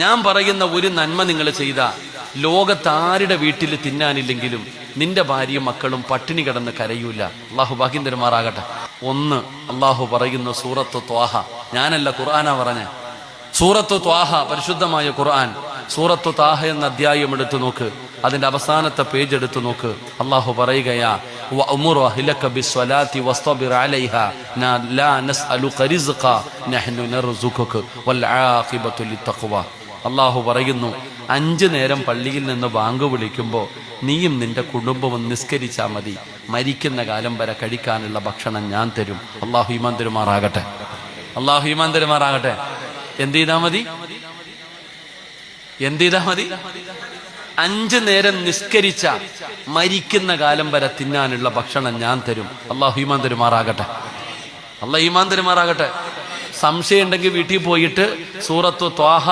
ഞാൻ പറയുന്ന ഒരു നന്മ നിങ്ങൾ ചെയ്ത ലോകത്താരുടെ വീട്ടിൽ തിന്നാനില്ലെങ്കിലും നിന്റെ ഭാര്യയും മക്കളും പട്ടിണി കിടന്ന് കരയൂല. അള്ളാഹു ഭാഗ്യം തരുമാറാകട്ടെ. ഒന്ന്, അള്ളാഹു പറയുന്നു സൂറത്ത് ത്വാഹ, ഞാനല്ല ഖുർആനാ പറഞ്ഞേ. സൂറത്ത് ത്വാഹ, പരിശുദ്ധമായ ഖുർആൻ, സൂറത്ത് താഹ എന്ന അധ്യായം എടുത്തു നോക്ക്, അതിന്റെ അവസാനത്തെ പേജ് എടുത്തു നോക്ക്. അള്ളാഹു പറയുകയാ, വഅ്മുർ അഹ്ലക ബിസ്സലാത്തി വസ്തബിർ അലൈഹാ ലാ നസ്അലുക റിസ്ഖ നഹ്നു നർസുഖുക വൽ ആഖിബതു ലിത്തഖ്വ. അള്ളാഹു പറയുന്നു, 5 നേരം പള്ളിയിൽ നിന്ന് ബാങ്ക് വിളിക്കുമ്പോൾ നീയും നിന്റെ കുടുംബവും നിസ്കരിച്ചാൽ മതി, മരിക്കുന്ന കാലം വരെ കഴിക്കാനുള്ള ഭക്ഷണം ഞാൻ തരും. അള്ളാഹു ഈമാൻ തരുമാറാകട്ടെ. അള്ളാഹു ഈമാൻ തരുമാറാകട്ടെ. എന്ത് ചെയ്താൽ മതി? 5 നേരം നിസ്കരിച്ച മരിക്കുന്ന കാലം വരെ തിന്നാനുള്ള ഭക്ഷണം ഞാൻ തരും. അള്ളാഹു ഈമാൻ തരുമാറാകട്ടെ. അള്ളാഹു ഈമാൻ തരുമാറാകട്ടെ. സംശയം ഉണ്ടെങ്കിൽ വീട്ടിൽ പോയിട്ട് സൂറത്ത് ത്വാഹ